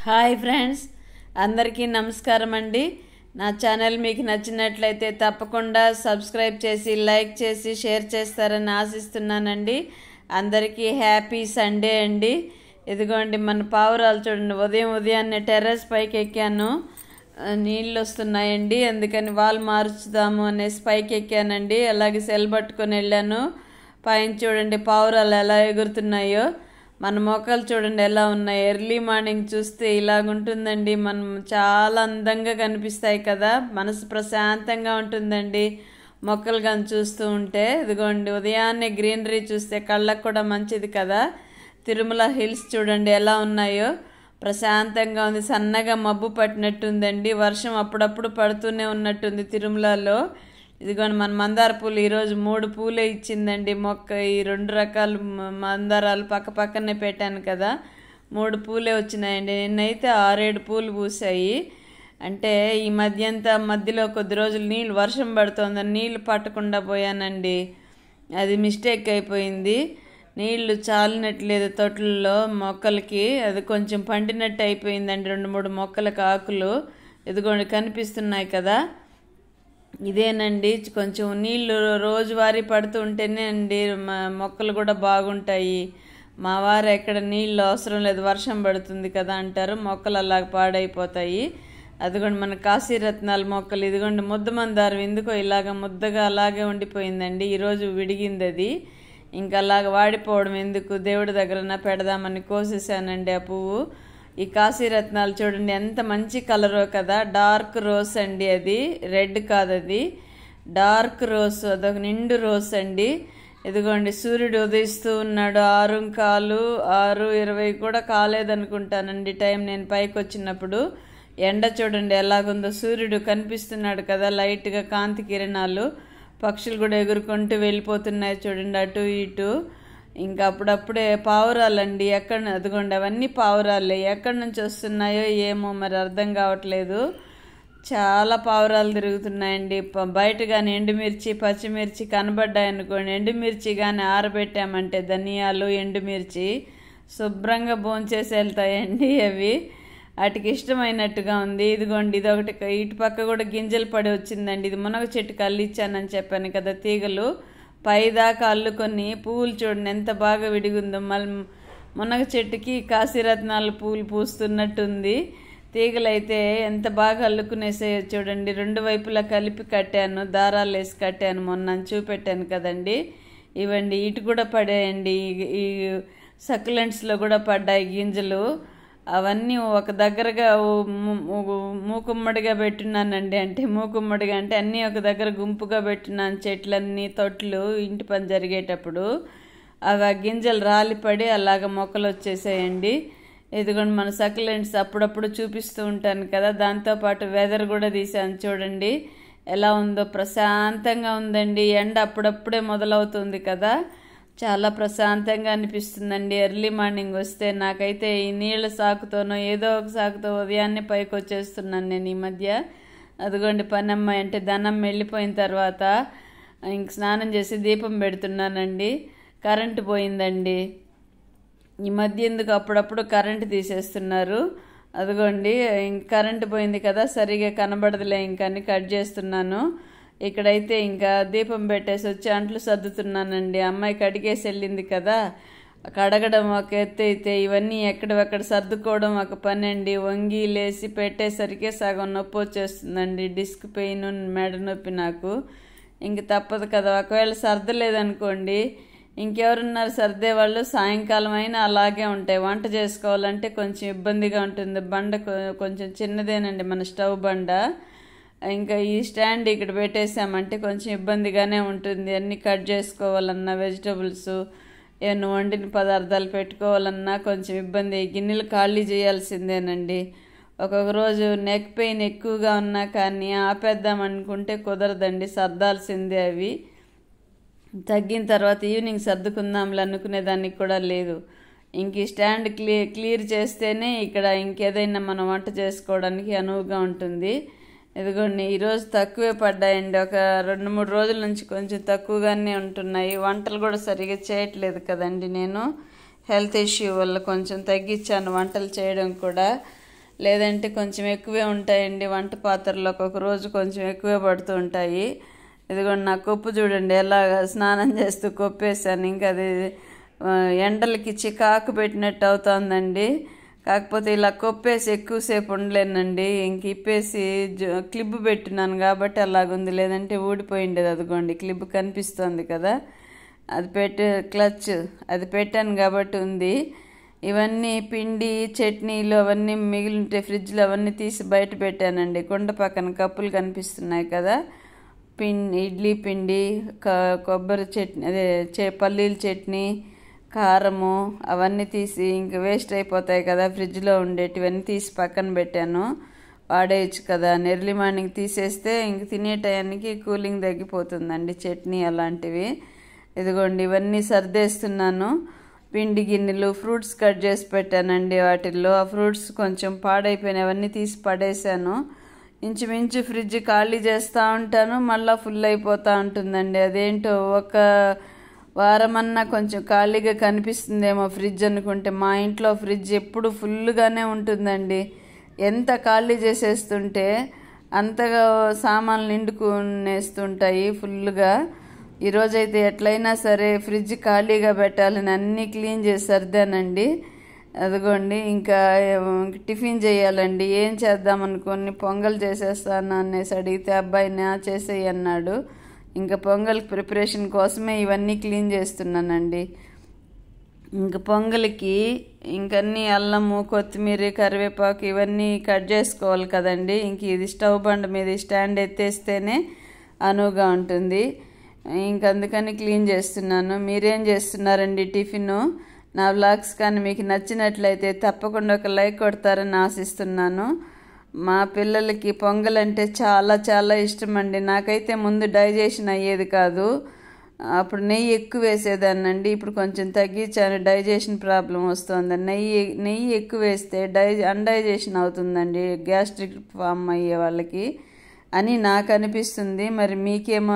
Hi friends, అందరికీ నమస్కారం అండి. నా ఛానల్ మీకు నచ్చినట్లయితే తప్పకుండా సబ్స్క్రైబ్ చేసి లైక్ చేసి షేర్ చేస్తారని ఆశిస్తున్నానండి. అందరికీ హ్యాపీ సండే అండి. ఇదిగోండి మన పావురాలు చూడండి, ఉదయాన్నే టెర్రస్ పైకి ఎక్కాను. నీళ్ళు వస్తున్నాయండి, అందుకని వాల్ మార్చుదాము అనేసి పైకి ఎక్కానండి. అలాగే సెల్ పట్టుకొని వెళ్ళాను. పైన చూడండి పావురాలు ఎలా ఎగురుతున్నాయో. మన మొక్కలు చూడండి ఎలా ఉన్నాయి. ఎర్లీ మార్నింగ్ చూస్తే ఇలాగుంటుందండి. మనం చాలా అందంగా కనిపిస్తాయి కదా, మనసు ప్రశాంతంగా ఉంటుందండి మొక్కలు కానీ చూస్తూ ఉంటే. ఇదిగోండి ఉదయాన్నే గ్రీనరీ చూస్తే కళ్ళకు కూడా మంచిది కదా. తిరుమల హిల్స్ చూడండి ఎలా ఉన్నాయో, ప్రశాంతంగా ఉంది. సన్నగా మబ్బు పట్టినట్టుందండి, వర్షం అప్పుడప్పుడు పడుతూనే ఉన్నట్టుంది తిరుమలలో. ఇదిగోండి మన మందార పూలు ఈరోజు 3 పూలే ఇచ్చిందండి మొక్క. ఈ 2 రకాల మందారాలు పక్క పక్కనే పెట్టాను కదా, 3 పూలే వచ్చినాయండి. నిన్నైతే 6-7 పూలు పూసాయి. అంటే ఈ మధ్యలో కొద్ది రోజులు వర్షం పడుతోందని నీళ్లు పట్టకుండా పోయానండి. అది మిస్టేక్ అయిపోయింది. నీళ్లు చాలినట్లేదు తొట్లలో మొక్కలకి. అది కొంచెం పండినట్టు అయిపోయిందండి 2-3 మొక్కలకు ఆకులు. ఇదిగోండి కనిపిస్తున్నాయి కదా. ఇదేనండి, కొంచెం నీళ్ళు రోజువారీ పడుతూ ఉంటేనే అండి మొక్కలు కూడా బాగుంటాయి. మా వారు ఎక్కడ నీళ్ళు అవసరం లేదు, వర్షం పడుతుంది కదా అంటారు, మొక్కలు అలాగ పాడైపోతాయి. అదిగోండి మన కాశీరత్నాల మొక్కలు. ఇదిగోండి ముద్ద మందారం ఎందుకో ఇలాగ ముద్దగా అలాగే ఉండిపోయిందండి. ఈరోజు విడిగింది అది. ఇంకా అలాగ వాడిపోవడం ఎందుకు, దేవుడి దగ్గర పెడదామని కోసేసానండి ఆ పువ్వు. ఈ కాశీరత్నాలు చూడండి ఎంత మంచి కలరో కదా. డార్క్ రోస్ అండి, అది రెడ్ కాదు, అది డార్క్ రోస్. అదొక నిండు రోస్ అండి. ఇదిగోండి సూర్యుడు ఉదయిస్తూ ఉన్నాడు. 6:20 కూడా కాలేదనుకుంటానండి టైం నేను పైకి వచ్చినప్పుడు. ఎండ చూడండి ఎలాగుందో, సూర్యుడు కనిపిస్తున్నాడు కదా, లైట్గా కాంతి కిరణాలు. పక్షులు కూడా ఎగురుకుంటూ వెళ్ళిపోతున్నాయి చూడండి అటు ఇటు. ఇంకా అప్పుడప్పుడే పావురాలండి, అదిగోండి అవన్నీ పావురాలే. ఎక్కడి నుంచి వస్తున్నాయో ఏమో మరి అర్థం కావట్లేదు. చాలా పావురాలు తిరుగుతున్నాయండి. బయట కానీ ఎండుమిర్చి పచ్చిమిర్చి కనబడ్డాయి అనుకోండి, ఎండుమిర్చి కానీ ఆరబెట్టామంటే ధనియాలు ఎండుమిర్చి శుభ్రంగా భోంచేసి వెళ్తాయండి అవి. వాటికి ఇష్టమైనట్టుగా ఉంది. ఇదిగోండి ఇదొకటి, ఇటు పక్క కూడా గింజలు పడి వచ్చిందండి. ఇది మునగ చెట్టుకి అల్లిచ్చానని చెప్పాను కదా, తీగలు పైదాకా అల్లుకొని పువ్వులు చూడండి ఎంత బాగా విడిగుందో. మళ్ళీ మునగ చెట్టుకి కాశీరత్నాలు పూలు పూస్తున్నట్టుంది. తీగలు అయితే ఎంత బాగా అల్లుకునేసాయో చూడండి. 2 వైపులా కలిపి కట్టాను, దారాలు వేసి కట్టాను, మొన్న చూపెట్టాను కదండి. ఇవండి ఇటు కూడా పడాయండి, ఈ సక్యులెంట్స్లో కూడా పడ్డాయి గింజలు. అవన్నీ ఒక దగ్గరగా మూకుమ్మడిగా పెట్టున్నానండి. అంటే మూకుమ్మడిగా అంటే అన్నీ ఒక దగ్గర గుంపుగా పెట్టున్నాను, చెట్లన్నీ తొట్లు ఇంటి పని జరిగేటప్పుడు. అవి ఆ గింజలు రాలిపడి అలాగ మొక్కలు వచ్చేసాయండి. ఇదిగోండి మన సక్యులెంట్స్ అప్పుడప్పుడు చూపిస్తూ ఉంటాను కదా, దాంతోపాటు వెదర్ కూడా తీసాను చూడండి ఎలా ఉందో. ప్రశాంతంగా ఉందండి. ఎండ అప్పుడప్పుడే మొదలవుతుంది కదా, చాలా ప్రశాంతంగా అనిపిస్తుందండి ఎర్లీ మార్నింగ్ వస్తే. నాకైతే ఈ నీళ్ళ సాకుతోనో ఏదో ఒక సాకుతో ఉదయాన్నే పైకి వచ్చేస్తున్నాను నేను ఈ మధ్య. అదిగోండి పనమ్మాయి అంటే ధనం వెళ్ళిపోయిన తర్వాత ఇంక స్నానం చేసి దీపం పెడుతున్నానండి. కరెంటు పోయిందండి ఈ మధ్య. ఎందుకు అప్పుడప్పుడు కరెంటు తీసేస్తున్నారు. అదిగోండి ఇంక కరెంటు పోయింది కదా, సరిగా కనబడదులే ఇంకని కట్ చేస్తున్నాను. ఇక్కడైతే ఇంకా దీపం పెట్టేసి వచ్చి అంట్లు సర్దుతున్నానండి. అమ్మాయి కడిగేసి వెళ్ళింది కదా, కడగడం ఒక ఎత్తు అయితే ఇవన్నీ ఎక్కడెక్కడ సర్దుకోవడం ఒక పని అండి. వంగి లేసి పెట్టేసరికి సగం నొప్పి వచ్చేస్తుందండి, డిస్క్ పెయిన్, మెడ నొప్పి నాకు. ఇంక తప్పదు కదా. ఒకవేళ సర్దలేదనుకోండి, ఇంకెవరున్నారు సర్దేవాళ్ళు, సాయంకాలం అయినా అలాగే ఉంటాయి. వంట చేసుకోవాలంటే కొంచెం ఇబ్బందిగా ఉంటుంది. బండ కొంచెం చిన్నదేనండి మన స్టవ్ బండ. ఇంకా ఈ స్టాండ్ ఇక్కడ పెట్టేసామంటే కొంచెం ఇబ్బందిగానే ఉంటుంది. అన్నీ కట్ చేసుకోవాలన్నా, వెజిటబుల్స్ ఏమైనా వండిన పదార్థాలు పెట్టుకోవాలన్నా కొంచెం ఇబ్బంది. గిన్నెలు ఖాళీ చేయాల్సిందేనండి. ఒక్కొక్క రోజు నెక్ పెయిన్ ఎక్కువగా ఉన్నా కానీ ఆపేద్దాం అనుకుంటే కుదరదండి, సర్దాల్సిందే. అవి తగ్గిన తర్వాత ఈవినింగ్ సర్దుకుందాంలే అనుకునేదానికి కూడా లేదు. ఇంక ఈ స్టాండ్ క్లియర్ చేస్తేనే ఇక్కడ ఇంకేదైనా మనం వంట చేసుకోవడానికి అనువుగా ఉంటుంది. ఇదిగోండి ఈరోజు తక్కువే పడ్డాయండి. ఒక 2-3 రోజుల నుంచి కొంచెం తక్కువగానే ఉంటున్నాయి. వంటలు కూడా సరిగా చేయట్లేదు కదండి నేను, హెల్త్ ఇష్యూ వల్ల కొంచెం తగ్గించాను వంటలు చేయడం కూడా. లేదంటే కొంచెం ఎక్కువే ఉంటాయండి వంట పాత్రలో, ఒక్కొక్క రోజు కొంచెం ఎక్కువే పడుతూ ఉంటాయి. ఇదిగోండి నా కొప్పు చూడండి, ఎలాగ స్నానం చేస్తూ కొప్పేసాను. ఇంకా అది ఎండలకి చికాకు పెట్టినట్టు అవుతుందండి. కాకపోతే ఇలా కొప్పేసి ఎక్కువసేపు ఉండలేనండి, ఇంక ఇప్పేసి క్లిప్ పెట్టినాను కాబట్టి అలాగుంది, లేదంటే ఊడిపోయిండేది. అదిగోండి క్లిప్ కనిపిస్తుంది కదా, అది క్లచ్ అది పెట్టాను కాబట్టి ఉంది. ఇవన్నీ పిండి చట్నీలు అవన్నీ మిగిలింటే ఫ్రిడ్జ్లో అవన్నీ తీసి బయట పెట్టానండి. కుండ పక్కన కప్పులు కనిపిస్తున్నాయి కదా, ఇడ్లీ పిండి, కొబ్బరి చట్నీ, అదే పల్లీల చట్నీ, కారము అవన్నీ తీసి ఇంక వేస్ట్ అయిపోతాయి కదా ఫ్రిడ్జ్లో ఉండేటివన్నీ తీసి పక్కన పెట్టాను. వాడేయచ్చు కదా, ఎర్లీ మార్నింగ్ తీసేస్తే ఇంక తినే టయానికి కూలింగ్ తగ్గిపోతుందండి చట్నీ అలాంటివి. ఇదిగోండి ఇవన్నీ సర్దేస్తున్నాను. పిండి గిన్నెలు, ఫ్రూట్స్ కట్ చేసి పెట్టానండి వాటిల్లో. ఆ ఫ్రూట్స్ కొంచెం పాడైపోయినాయి, అవన్నీ తీసి పడేసాను. ఇంచుమించు ఫ్రిడ్జ్ ఖాళీ చేస్తూ ఉంటాను, మళ్ళీ ఫుల్ అయిపోతూ ఉంటుందండి. అదేంటో ఒక వారమన్నా కొంచెం ఖాళీగా కనిపిస్తుందేమో ఫ్రిడ్జ్ అనుకుంటే, మా ఇంట్లో ఫ్రిడ్జ్ ఎప్పుడు ఫుల్గానే ఉంటుందండి. ఎంత ఖాళీ చేసేస్తుంటే అంతగా సామాన్లు నిండుకునేస్తుంటాయి ఫుల్గా. ఈరోజైతే ఎట్లయినా సరే ఫ్రిడ్జ్ ఖాళీగా పెట్టాలని అన్నీ క్లీన్ చేసి సర్దానండి. అదిగోండి ఇంకా టిఫిన్ చేయాలండి. ఏం చేద్దామనుకొని పొంగల్ చేసేస్తాను అనేసి అడిగితే అబ్బాయిని చేసేయి అన్నాడు. ఇంకా పొంగల్ ప్రిపరేషన్ కోసమే ఇవన్నీ క్లీన్ చేస్తున్నానండి. ఇంక పొంగల్కి ఇంకన్నీ అల్లము, కొత్తిమీర, కరివేపాకు ఇవన్నీ కట్ చేసుకోవాలి కదండి. ఇంక ఇది స్టవ్ బండ మీద స్టాండ్ ఎత్తేస్తేనే అనువుగా ఉంటుంది. ఇంకందుకని క్లీన్ చేస్తున్నాను. మీరేం చేస్తున్నారండి టిఫిను? నా వ్లాగ్స్ కానీ మీకు నచ్చినట్లయితే తప్పకుండా ఒక లైక్ కొడతారని ఆశిస్తున్నాను. మా పిల్లలకి పొంగల్ అంటే చాలా చాలా ఇష్టం అండి. నాకైతే ముందు డైజెషన్ అయ్యేది కాదు, అప్పుడు నెయ్యి ఎక్కువ వేసేదాన్నండి. ఇప్పుడు కొంచెం తగ్గించాను, డైజెషన్ ప్రాబ్లం వస్తుంది. నెయ్యి ఎక్కువ వేస్తే అన్డైజెషన్ అవుతుందండి గ్యాస్ట్రిక్ ఫామ్ అయ్యే వాళ్ళకి అని నాకు అనిపిస్తుంది. మరి మీకేమో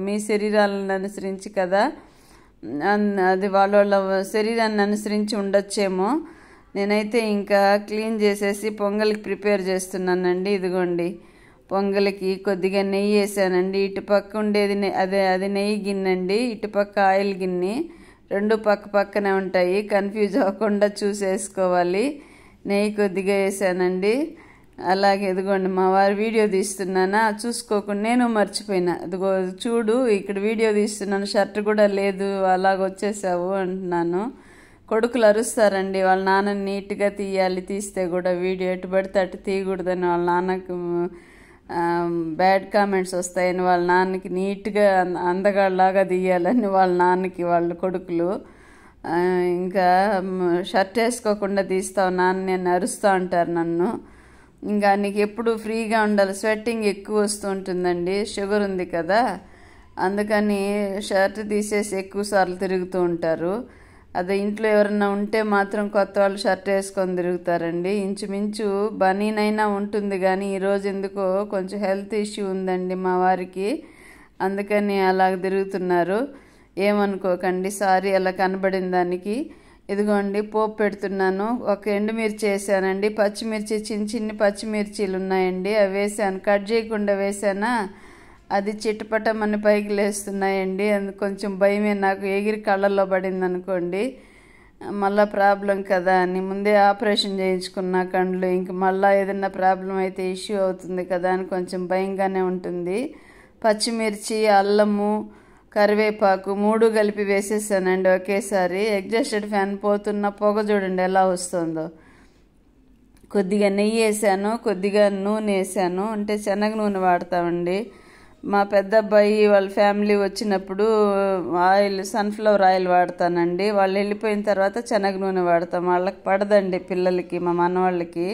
మీ శరీరాలను అనుసరించి కదా, అది వాళ్ళ శరీరాన్ని అనుసరించి ఉండొచ్చేమో. నేనైతే ఇంకా క్లీన్ చేసేసి పొంగల్కి ప్రిపేర్ చేస్తున్నానండి. ఇదిగోండి పొంగల్కి కొద్దిగా నెయ్యి వేసానండి. ఇటుపక్క ఉండేది అది నెయ్యి గిన్నెండి, ఇటుపక్క ఆయిల్ గిన్నె, రెండు పక్కనే ఉంటాయి. కన్ఫ్యూజ్ అవ్వకుండా చూసేసుకోవాలి. నెయ్యి కొద్దిగా వేసానండి. అలాగే ఇదిగోండి మా వారు వీడియో తీస్తున్నానా, చూసుకోకుండా నేను మర్చిపోయినా. ఇదిగో చూడు ఇక్కడ వీడియో తీస్తున్నాను, షర్ట్ కూడా లేదు, అలాగొచ్చేసావు అంటున్నాను. కొడుకులు అరుస్తారండి, వాళ్ళ నాన్నని నీట్గా తీయాలి, తీస్తే కూడా వీడియో ఎటు పడితే అటు తీయకూడదని వాళ్ళ నాన్నకు బ్యాడ్ కామెంట్స్ వస్తాయని వాళ్ళ నాన్నకి నీట్గా అందగాళ్ళలాగా తీయాలని వాళ్ళ నాన్నకి వాళ్ళ కొడుకులు. ఇంకా షర్ట్ వేసుకోకుండా తీస్తావు నాన్న నేను అరుస్తూ ఉంటారు నన్ను. ఇంకా నీకు ఎప్పుడు ఫ్రీగా ఉండాలి, స్వెట్టింగ్ ఎక్కువ వస్తూ ఉంటుందండి, షుగర్ ఉంది కదా, అందుకని షర్ట్ తీసేసి ఎక్కువ సార్లు తిరుగుతూ ఉంటారు. అదే ఇంట్లో ఎవరన్నా ఉంటే మాత్రం కొత్త వాళ్ళు షర్ట్ వేసుకొని తిరుగుతారండి. ఇంచుమించు బనీనైనా ఉంటుంది కానీ ఈరోజు ఎందుకో కొంచెం హెల్త్ ఇష్యూ ఉందండి మా వారికి, అందుకని అలాగ తిరుగుతున్నారు. ఏమనుకోకండి, సారీ అలా కనబడిన దానికి. ఇదిగోండి పోపు పెడుతున్నాను. ఒక ఎండుమిర్చి వేసానండి, పచ్చిమిర్చి చిన్ని పచ్చిమిర్చీలు ఉన్నాయండి, అవి వేసాను. కట్ చేయకుండా వేసానా, అది చిట్టపట్టమని పైకి లేస్తున్నాయండి. అందుకు కొంచెం భయమే నాకు, ఎగిరి కళ్ళల్లో పడింది అనుకోండి మళ్ళీ ప్రాబ్లం కదా అని ముందే ఆపరేషన్ చేయించుకున్న కళ్ళు, ఇంక మళ్ళీ ఏదైనా ప్రాబ్లం అయితే ఇష్యూ అవుతుంది కదా అని కొంచెం భయంగానే ఉంటుంది. పచ్చిమిర్చి, అల్లము, కరివేపాకు 3 కలిపి వేసేసానండి ఒకేసారి. ఎగ్జాస్టెడ్ ఫ్యాన్ పోతున్న పొగ చూడండి ఎలా వస్తుందో. కొద్దిగా నెయ్యి వేసాను, కొద్దిగా నూనె వేసాను, అంటే శనగ నూనె వాడతామండి. మా పెద్ద అబ్బాయి వాళ్ళ ఫ్యామిలీ వచ్చినప్పుడు సన్ఫ్లవర్ ఆయిల్ వాడతానండి. వాళ్ళు వెళ్ళిపోయిన తర్వాత శనగ నూనె వాడతాం, వాళ్ళకి పడదండి పిల్లలకి, మా మనవాళ్ళకి,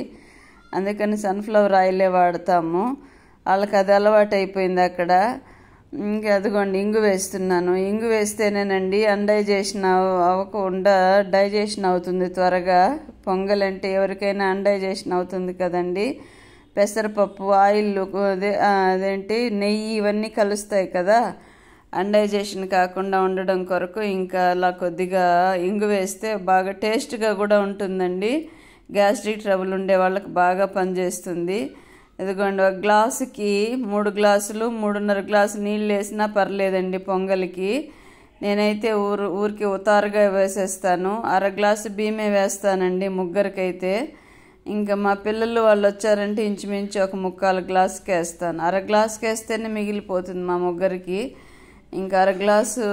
అందుకని సన్ఫ్లవర్ ఆయిలే వాడతాము. వాళ్ళకి అది అలవాటు అయిపోయింది అక్కడ. ఇంకా అదిగోండి ఇంగు వేస్తున్నాను. ఇంగు వేస్తేనేనండి అన్డైజెషన్ అవ్వకుండా డైజెషన్ అవుతుంది త్వరగా. పొంగల్ అంటే ఎవరికైనా అన్డైజెషన్ అవుతుంది కదండి. పెసరపప్పు, ఆయిల్, అదేంటి నెయ్యి ఇవన్నీ కలుస్తాయి కదా, అన్డైజెషన్ కాకుండా ఉండడం కొరకు ఇంకా అలా కొద్దిగా ఇంగు వేస్తే బాగా టేస్ట్గా కూడా ఉంటుందండి. గ్యాస్ట్రిక్ ట్రబుల్ ఉండే వాళ్ళకి బాగా పనిచేస్తుంది. ఇదిగోండి, ఒక గ్లాసుకి 3 గ్లాసులు 3.5 గ్లాసు నీళ్ళు వేసినా పర్లేదండి పొంగల్కి. నేనైతే ఊరికి ఉతారుగా వేసేస్తాను. 1/2 గ్లాసు బియ్యమే వేస్తానండి ముగ్గురికైతే. ఇంకా మా పిల్లలు వాళ్ళు వచ్చారంటే ఇంచుమించు ఒక 3/4 గ్లాసుకి వేస్తాను. 1/2 గ్లాసుకి వేస్తేనే మిగిలిపోతుంది మా ముగ్గురికి. ఇంకా 1/2 గ్లాసు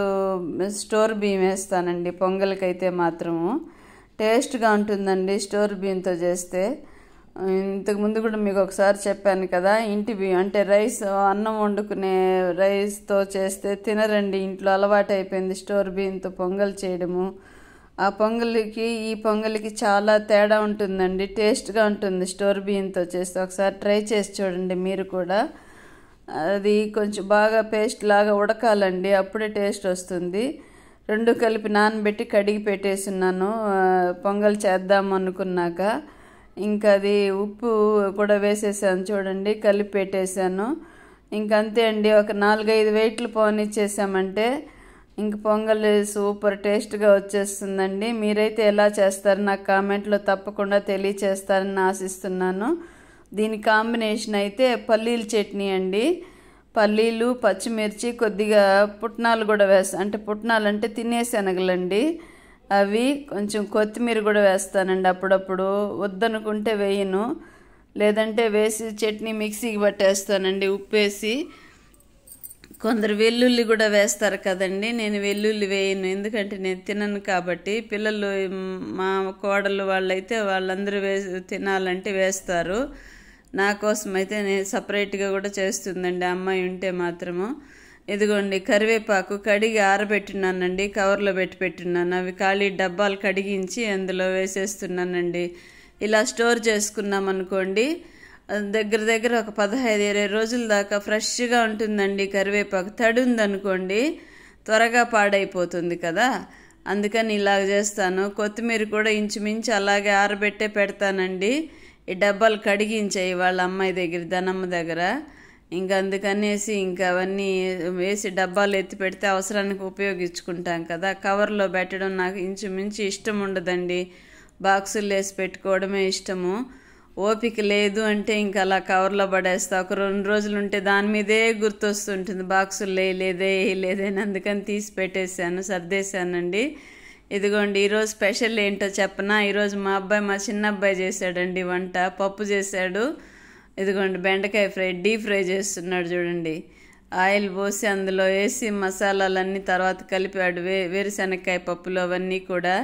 స్టోర్ బియ్యం వేస్తానండి పొంగల్కైతే మాత్రము. టేస్ట్గా ఉంటుందండి స్టోర్ బియ్యంతో చేస్తే. ఇంతకుముందు కూడా మీకు ఒకసారి చెప్పాను కదా, ఇంటి బియ్యం అంటే రైస్, అన్నం వండుకునే రైస్తో చేస్తే తినరండి. ఇంట్లో అలవాటు అయిపోయింది స్టోర్ బియ్యంతో పొంగల్ చేయడము. ఆ పొంగల్కి ఈ పొంగల్కి చాలా తేడా ఉంటుందండి. టేస్ట్గా ఉంటుంది స్టోర్ బియ్యంతో చేస్తే. ఒకసారి ట్రై చేసి చూడండి మీరు కూడా. అది కొంచెం బాగా పేస్ట్ లాగా ఉడకాలండి, అప్పుడే టేస్ట్ వస్తుంది. 2 కలిపి నానబెట్టి కడిగి పెట్టేస్తున్నాను పొంగల్ చేద్దాం అనుకున్నాక. ఇంకా అది ఉప్పు కూడా వేసేసాను చూడండి, కలిపి పెట్టేశాను. ఇంకంతే అండి, ఒక 4-5 వెయిట్లు పోనిచ్చేసామంటే ఇంక పొంగల్ సూపర్ టేస్ట్గా వచ్చేస్తుందండి. మీరైతే ఎలా చేస్తారు నాకు కామెంట్లో తప్పకుండా తెలియచేస్తారని ఆశిస్తున్నాను. దీని కాంబినేషన్ అయితే పల్లీల చట్నీ అండి. పల్లీలు, పచ్చిమిర్చి, కొద్దిగా పుట్నాలు కూడా అంటే పుట్నాలు అంటే తినే శనగలండి, అవి కొంచెం కొత్తిమీర కూడా వేస్తానండి అప్పుడప్పుడు. వద్దనుకుంటే వేయను, లేదంటే వేసి చట్నీ మిక్సీకి పట్టేస్తానండి ఉప్పేసి. కొందరు వెల్లుల్లి కూడా వేస్తారు కదండి, నేను వెల్లుల్లి వేయను ఎందుకంటే నేను తినను కాబట్టి. పిల్లలు మా కోడలు వాళ్ళైతే వాళ్ళందరూ తినాలంటే వేస్తారు. నా కోసం అయితే నేను సపరేట్గా కూడా చేస్తుందండి అమ్మాయి ఉంటే మాత్రము. ఇదిగోండి, కరివేపాకు కడిగి ఆరబెట్టున్నానండి, కవర్లో పెట్టున్నాను. అవి ఖాళీ డబ్బాలు కడిగించి అందులో వేసేస్తున్నానండి. ఇలా స్టోర్ చేసుకున్నాం అనుకోండి, దగ్గర ఒక 15-20 రోజుల దాకా ఫ్రెష్గా ఉంటుందండి. కరివేపాకు తడి ఉందనుకోండి త్వరగా పాడైపోతుంది కదా, అందుకని ఇలా చేస్తాను. కొత్తిమీర కూడా ఇంచుమించు అలాగే ఆరబెట్టే పెడతానండి. ఈ డబ్బాలు కడిగించాయి వాళ్ళ అమ్మాయి దగ్గర, ధనమ్మ దగ్గర. ఇంకా అందుకనేసి ఇంకా అవన్నీ వేసి డబ్బాలు ఎత్తి పెడితే అవసరానికి ఉపయోగించుకుంటాం కదా. కవర్లో పెట్టడం నాకు ఇంచుమించు ఇష్టం ఉండదండి, బాక్సులు వేసి పెట్టుకోవడమే ఇష్టము. ఓపిక లేదు అంటే ఇంకా అలా కవర్లో పడేస్తా. ఒక 2 రోజులు ఉంటే దాని మీదే గుర్తొస్తుంటుంది, బాక్సులు లేదని. అందుకని తీసి పెట్టేశాను, సర్దేశానండి. ఇదిగోండి, ఈరోజు స్పెషల్ ఏంటో చెప్పనా. ఈరోజు మా చిన్న అబ్బాయి చేశాడండి వంట, పప్పు చేశాడు. ఇదిగోండి, బెండకాయ ఫ్రై డీప్ ఫ్రై చేస్తున్నాడు చూడండి. ఆయిల్ పోసి అందులో వేసి మసాలాలన్నీ తర్వాత కలిపాడు, వేరుశనక్కాయ పప్పులు అవన్నీ కూడా.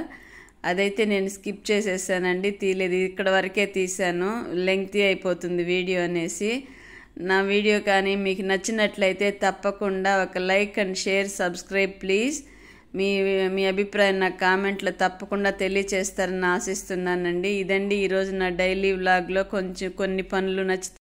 అదైతే నేను స్కిప్ చేసేసానండి, తీయలేదు. ఇక్కడ వరకే తీసాను, లెంగ్తీ అయిపోతుంది వీడియో అనేసి. నా వీడియో కానీ మీకు నచ్చినట్లయితే తప్పకుండా ఒక like and share, subscribe please. మీ అభిప్రాయం నాకు కామెంట్లో తప్పకుండా తెలియచేస్తారని ఆశిస్తున్నానండి. ఇదండి ఈరోజు నా డైలీ వ్లాగ్లో కొన్ని పనులు నచ్చి